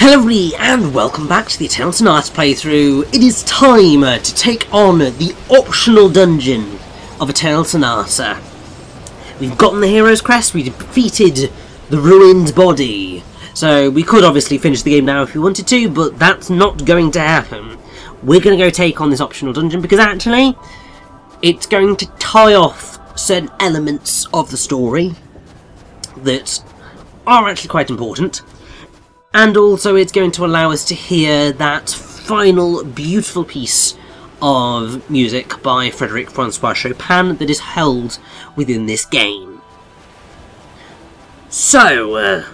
Hello everybody and welcome back to the Eternal Sonata playthrough. It is time to take on the optional dungeon of Eternal Sonata. We've gotten the hero's crest, we defeated the ruined body. So we could obviously finish the game now if we wanted to, but that's not going to happen. We're going to go take on this optional dungeon because actually it's going to tie off certain elements of the story that are actually quite important. And also it's going to allow us to hear that final beautiful piece of music by Frédéric Francois Chopin that is held within this game. So,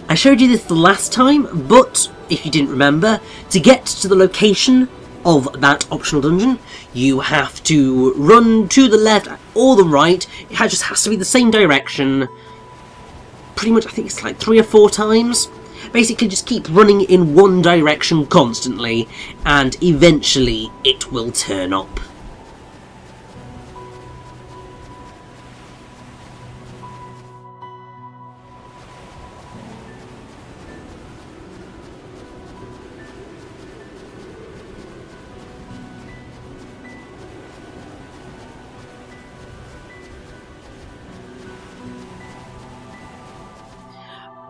I showed you this the last time, but if you didn't remember, to get to the location of that optional dungeon, you have to run to the left or the right. It just has to be the same direction. Pretty much, I think it's like 3 or 4 times. Basically just keep running in one direction constantly, and eventually it will turn up.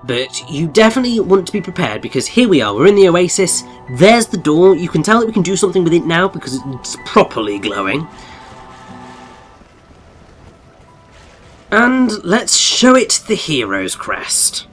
But you definitely want to be prepared, because here we are, we're in the oasis, there's the door, you can tell that we can do something with it now because it's properly glowing. And let's show it the hero's crest.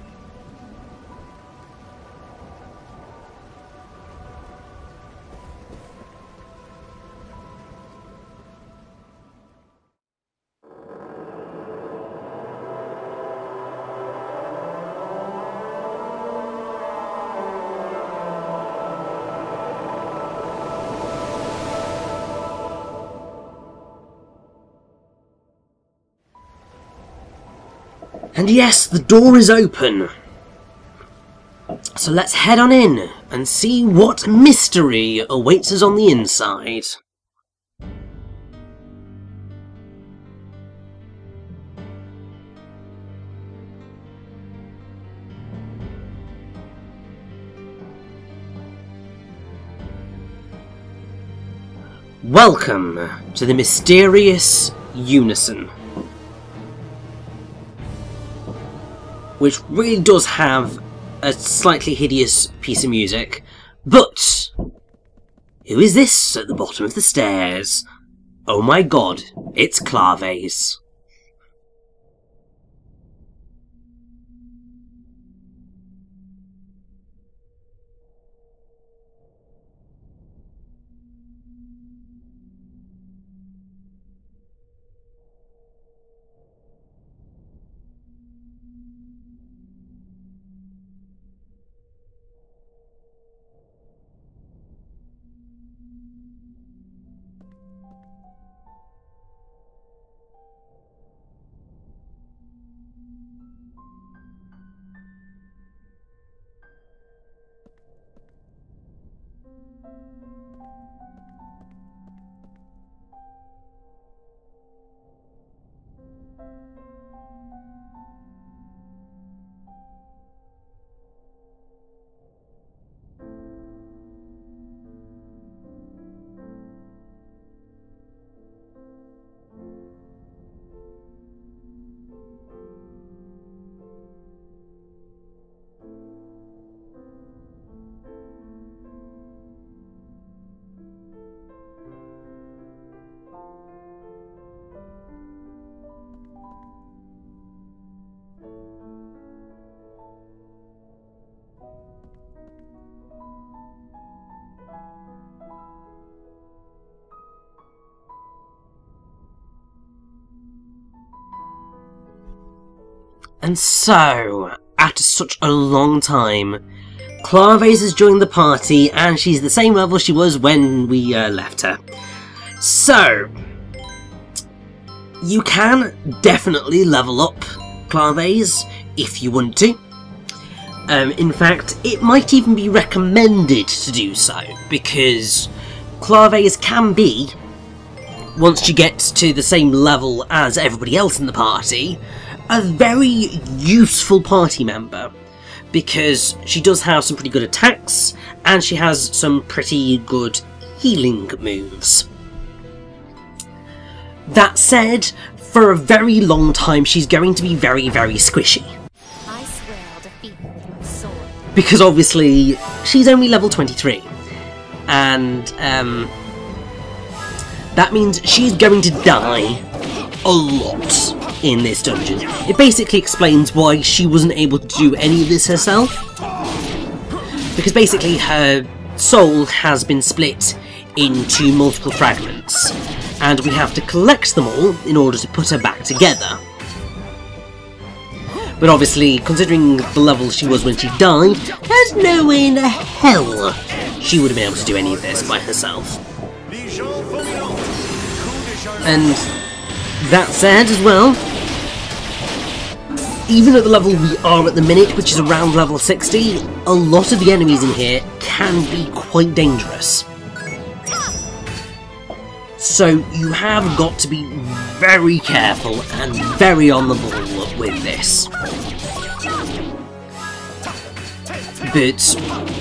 And yes, the door is open. So let's head on in and see what mystery awaits us on the inside. Welcome to the mysterious Unison, which really does have a slightly hideous piece of music. But who is this at the bottom of the stairs? Oh my god, it's Claves. And so, after such a long time, Claves has joined the party, and she's the same level she was when we left her. So, you can definitely level up Claves if you want to. In fact, it might even be recommended to do so, because Claves can be, once you get to the same level as everybody else in the party, a very useful party member, because she does have some pretty good attacks, and she has some pretty good healing moves. That said, for a very long time she's going to be very, very squishy. I swear I'll defeat you with my sword. Because obviously she's only level 23, and that means she's going to die a lot in this dungeon. It basically explains why she wasn't able to do any of this herself, because basically her soul has been split into multiple fragments, and we have to collect them all in order to put her back together. But obviously, considering the level she was when she died, there's no way in hell she would have been able to do any of this by herself. And that said as well, even at the level we are at the minute, which is around level 60, a lot of the enemies in here can be quite dangerous. So you have got to be very careful and very on the ball with this. But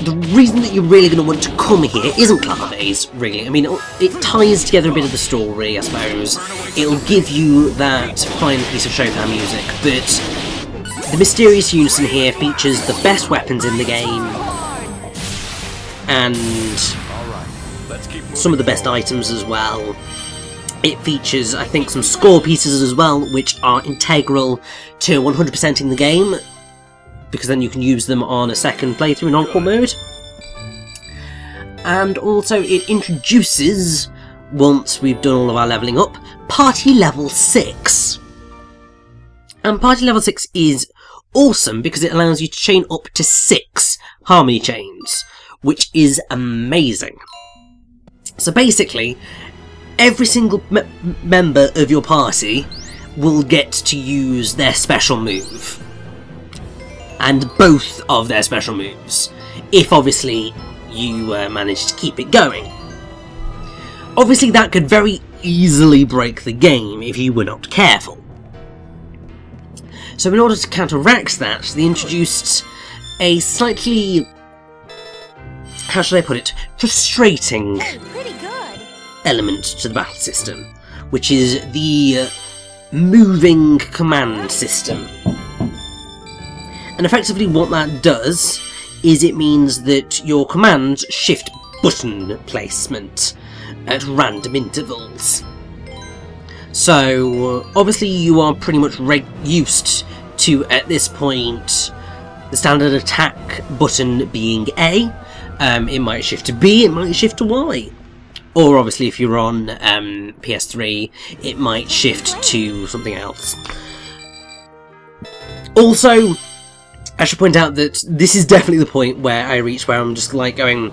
the reason that you're really going to want to come here isn't Claves, really. I mean, it ties together a bit of the story, I suppose. It'll give you that final piece of showdown music, but the Mysterious Unison here features the best weapons in the game, and some of the best items as well. It features, I think, some score pieces as well, which are integral to 100%ing the game, because then you can use them on a second playthrough in Encore mode. And also it introduces, once we've done all of our levelling up, Party Level 6. And Party Level 6 is awesome because it allows you to chain up to 6 harmony chains, which is amazing. So basically, every single member of your party will get to use their special move. And both of their special moves, if obviously you manage to keep it going. Obviously that could very easily break the game if you were not careful. So in order to counteract that, they introduced a slightly, how should I put it, frustrating element to the battle system, which is the moving command system. And effectively what that does is it means that your commands shift button placement at random intervals. So obviously you are pretty much used to, at this point, the standard attack button being A. It might shift to B, it might shift to Y. Or obviously if you're on PS3, it might shift to something else. Also, I should point out that this is definitely the point where I reach where I'm just like going,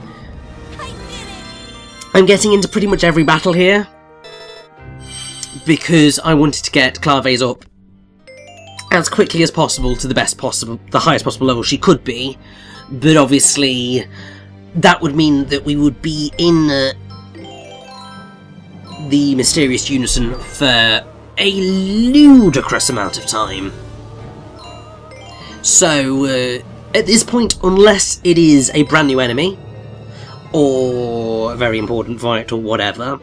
I'm getting into pretty much every battle here, because I wanted to get Claves up as quickly as possible to the highest possible level she could be, but obviously that would mean that we would be in the Mysterious Unison for a ludicrous amount of time. So, at this point, unless it is a brand new enemy, or a very important fight, or whatever,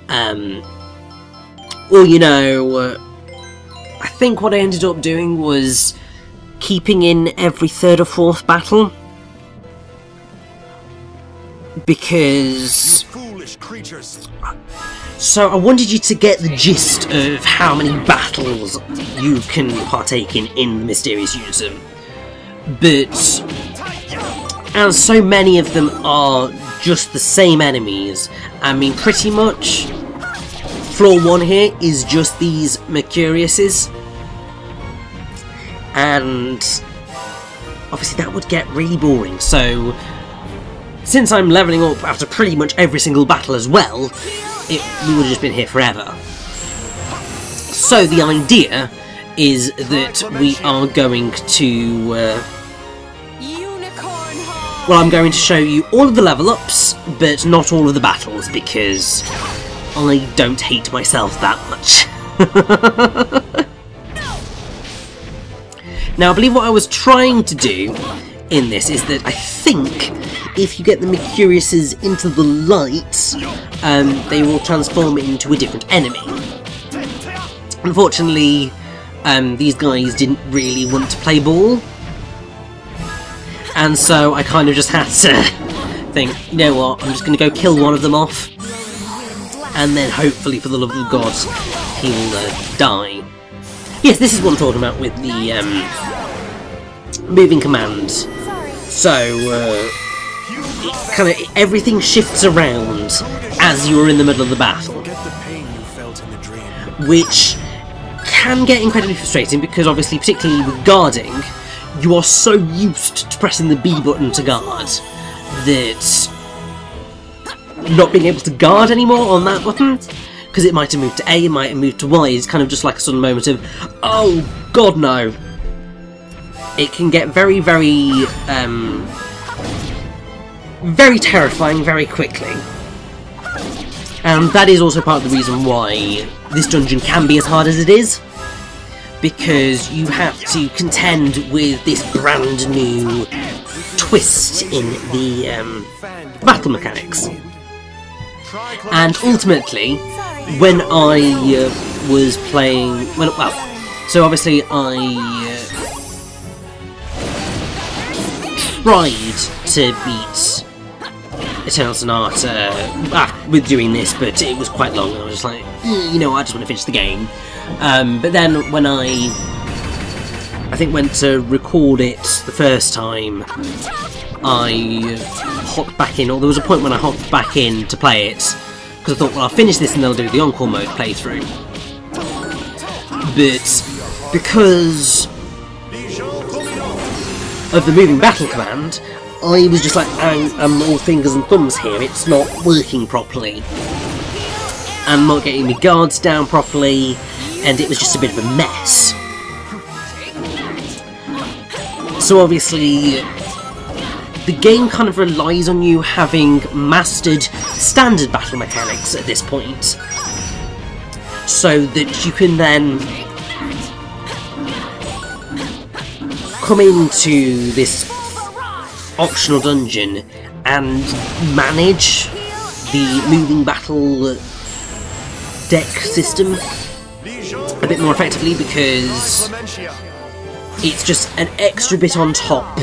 well, you know, I think what I ended up doing was keeping in every third or fourth battle, because so I wanted you to get the gist of how many battles you can partake in the Mysterious Unison. But as so many of them are just the same enemies, I mean pretty much floor 1 here is just these Mercuriuses, and obviously that would get really boring. So since I'm levelling up after pretty much every single battle as well, we would have just been here forever. So the idea is that we are going to, well, I'm going to show you all of the level ups, but not all of the battles, because I don't hate myself that much. Now I believe what I was trying to do in this is that I think if you get the Mercuriuses into the light, they will transform into a different enemy. Unfortunately, these guys didn't really want to play ball, and so I kind of just had to think, you know what, I'm just going to go kill one of them off, and then hopefully, for the love of God, he'll die. Yes, this is what I'm talking about with the moving command. So, kind of everything shifts around as you're in the middle of the battle, which can get incredibly frustrating because obviously, particularly with guarding, you are so used to pressing the B button to guard that not being able to guard anymore on that button, because it might have moved to A, it might have moved to Y, is kind of just like a sudden moment of, oh god no. It can get very, very, very terrifying very quickly. And that is also part of the reason why this dungeon can be as hard as it is, because you have to contend with this brand new twist in the battle mechanics. And ultimately, when I was playing, so obviously I tried to beat Eternal Sonata with doing this, but it was quite long, and I was just like, you know, I just want to finish the game. But then when I think went to record it the first time, I hopped back in, or there was a point when I hopped back in to play it, because I thought, well, I'll finish this and then I'll do the Encore mode playthrough. But because of the moving battle command, I was just like, I'm all fingers and thumbs here, it's not working properly. I'm not getting the guards down properly, and it was just a bit of a mess. So obviously, the game kind of relies on you having mastered standard battle mechanics at this point, so that you can then come into this optional dungeon and manage the moving battle deck system a bit more effectively, because it's just an extra bit on top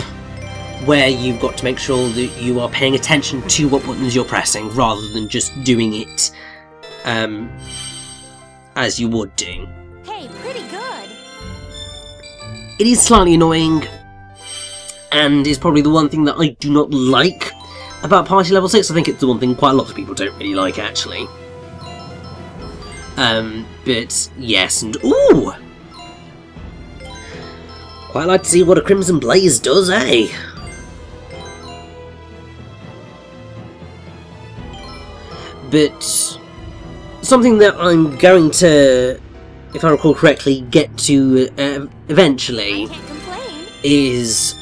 where you've got to make sure that you are paying attention to what buttons you're pressing rather than just doing it as you would do. Hey, pretty good. It is slightly annoying, and is probably the one thing that I do not like about Party Level 6. I think it's the one thing quite a lot of people don't really like, actually. But yes, and ooh! Quite like to see what a Crimson Blaze does, eh? But something that I'm going to, if I recall correctly, get to eventually is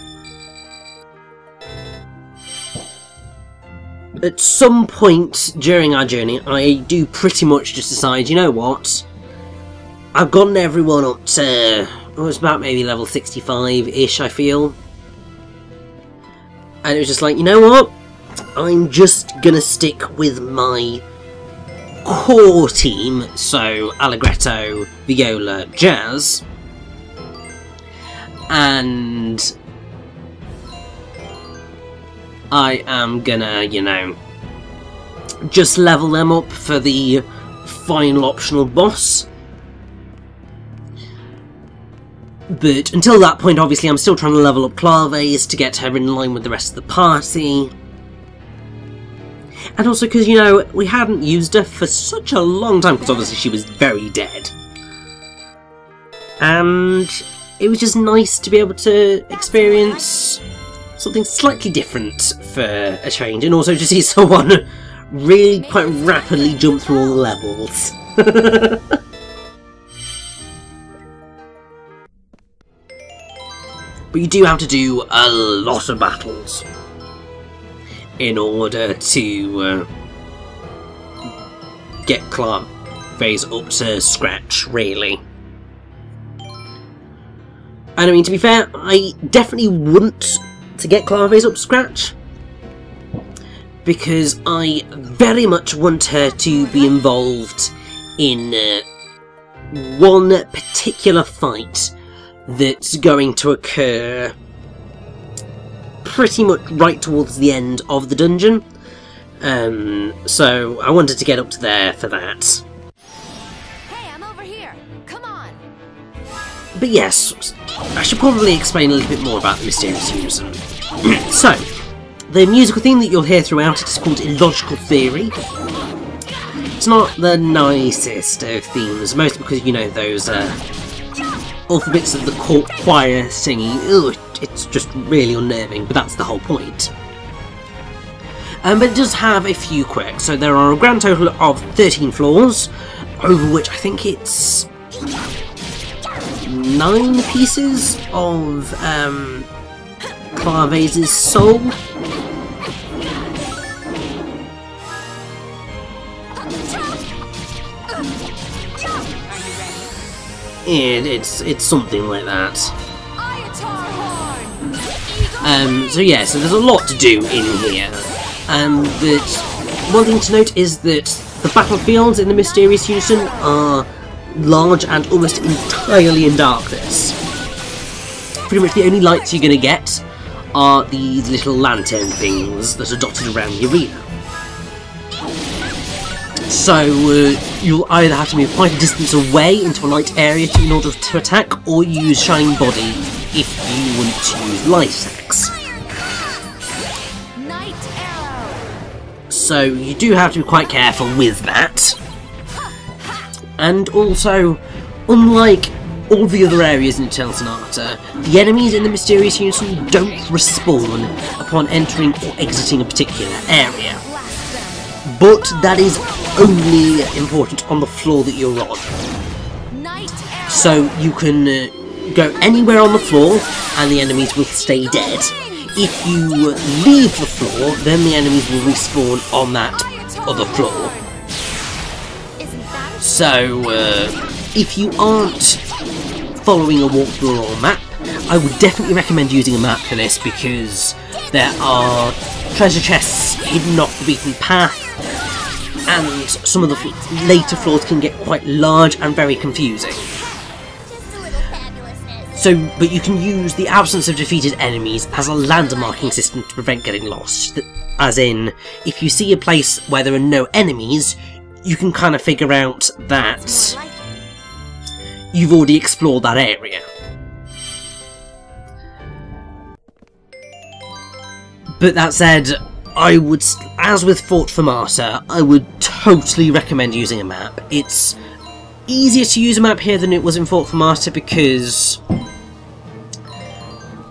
at some point during our journey, I do pretty much just decide, you know what, I've gotten everyone up to, it was about maybe level 65-ish, I feel. And it was just like, you know what, I'm just gonna stick with my core team, so Allegretto, Viola, Jazz, and I am gonna, you know, just level them up for the final optional boss. But until that point, obviously, I'm still trying to level up Claves to get her in line with the rest of the party. And also because, you know, we hadn't used her for such a long time, because obviously she was very dead. And it was just nice to be able to experience something slightly different for a change, and also to see someone really quite rapidly jump through all the levels. But you do have to do a lot of battles in order to get Claves up to scratch, really. And I mean, to be fair, I definitely wouldn't to get Claves up to scratch, because I very much want her to be involved in one particular fight that's going to occur pretty much right towards the end of the dungeon. So I wanted to get up to there for that. Hey, I'm over here. Come on. But yes, I should probably explain a little bit more about the Mysterious Unison. So, the musical theme that you'll hear throughout it is called Illogical Theory. It's not the nicest of themes, mostly because, you know, those awful bits of the court choir singing. Ugh, it's just really unnerving, but that's the whole point. But it does have a few quirks. So there are a grand total of 13 floors, over which I think it's 9 pieces of Claves' soul. And it's something like that. So yeah, so there's a lot to do in here. But one thing to note is that the battlefields in the Mysterious Unison are large and almost entirely in darkness. Pretty much the only lights you're going to get are these little lantern things that are dotted around the arena. So you'll either have to move quite a distance away into a light area in order to attack, or use Shining Body if you want to use light attacks. So you do have to be quite careful with that. And also, unlike all the other areas in Eternal Sonata, the enemies in the Mysterious Unison don't respawn upon entering or exiting a particular area. But that is only important on the floor that you're on. So you can go anywhere on the floor and the enemies will stay dead. If you leave the floor, then the enemies will respawn on that other floor. So if you aren't following a walkthrough or a map, I would definitely recommend using a map for this, because there are treasure chests hidden off the beaten path, and some of the later floors can get quite large and very confusing. So, but you can use the absence of defeated enemies as a landmarking system to prevent getting lost. As in, if you see a place where there are no enemies, you can kind of figure out that you've already explored that area. But that said, I would, as with Fort Fermata, I would totally recommend using a map. It's easier to use a map here than it was in Fort Fermata, because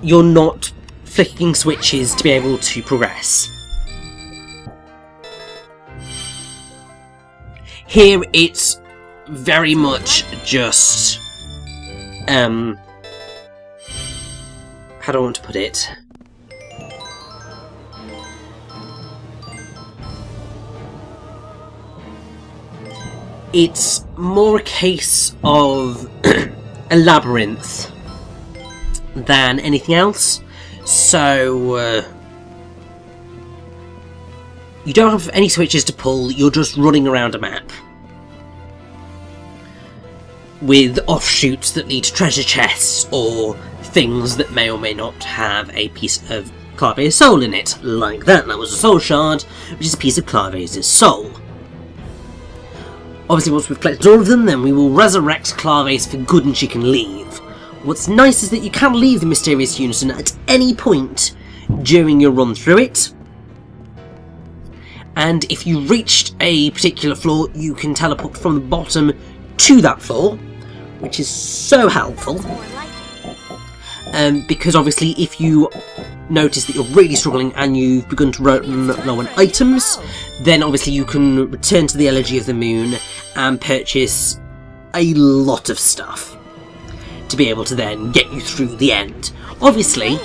you're not flicking switches to be able to progress. Here it's very much just how do I want to put it? It's more a case of a labyrinth than anything else. So you don't have any switches to pull, you're just running around a map with offshoots that lead to treasure chests or things that may or may not have a piece of Claves' soul in it. Like that was a soul shard, which is a piece of Claves' soul. Obviously, once we've collected all of them, then we will resurrect Claves for good and she can leave. What's nice is that you can leave the Mysterious Unison at any point during your run through it. And if you reached a particular floor, you can teleport from the bottom to that floor, which is so helpful. Because obviously, if you notice that you're really struggling and you've begun to run low on items, then obviously you can return to the Elegy of the Moon and purchase a lot of stuff to be able to then get you through the end. Obviously,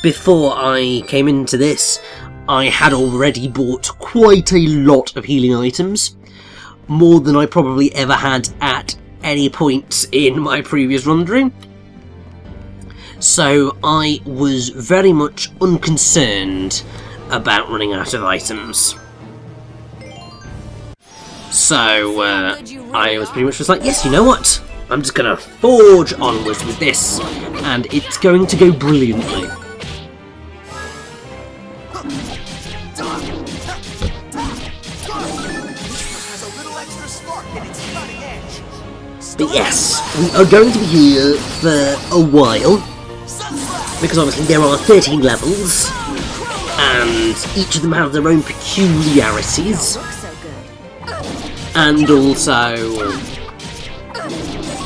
before I came into this, I had already bought quite a lot of healing items, more than I probably ever had at any point in my previous run through. so I was very much unconcerned about running out of items. So I was pretty much just like, yes, you know what? I'm just gonna forge onwards with this, and it's going to go brilliantly. But yes, we are going to be here for a while, because obviously there are 13 levels, and each of them have their own peculiarities, and also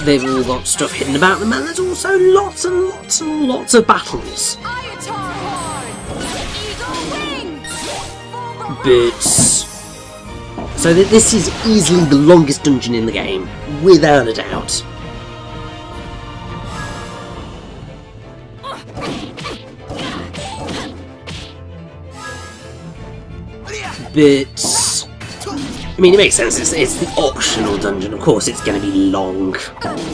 they've all got stuff hidden about them, and there's also lots and lots and lots of battles. But so that this is easily the longest dungeon in the game, without a doubt. But I mean, it makes sense. It's the optional dungeon. Of course, it's going to be long.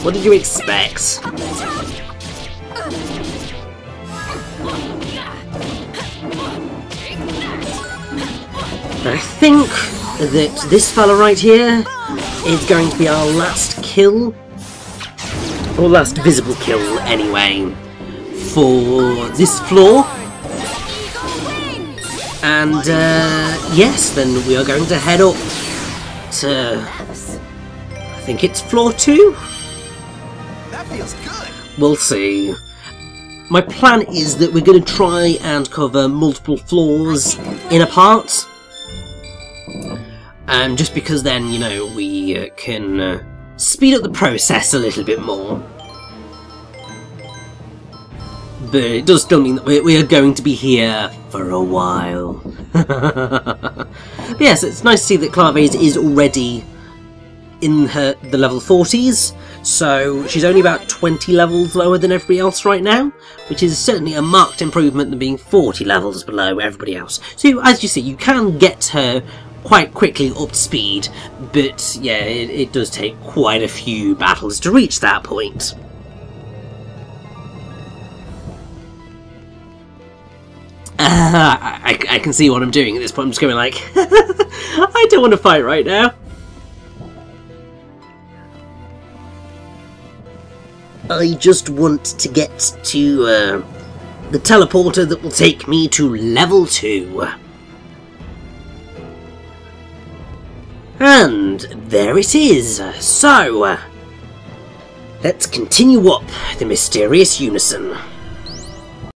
What did you expect? I think that this fella right here is going to be our last kill, or last visible kill anyway, for this floor. And yes, then we are going to head up to, I think it's floor 2? That feels good. We'll see. My plan is that we're going to try and cover multiple floors in a part. Just because then, you know, we can speed up the process a little bit more. But it does still mean that we are going to be here for a while. But yes, it's nice to see that Claves is already in the level 40s, so she's only about 20 levels lower than everybody else right now, which is certainly a marked improvement than being 40 levels below everybody else. So as you see, you can get her quite quickly up to speed, but yeah, it does take quite a few battles to reach that point. I can see what I'm doing at this point. I'm just going like, I don't want to fight right now. I just want to get to the teleporter that will take me to level 2. And there it is. So, let's continue up the mysterious Unison.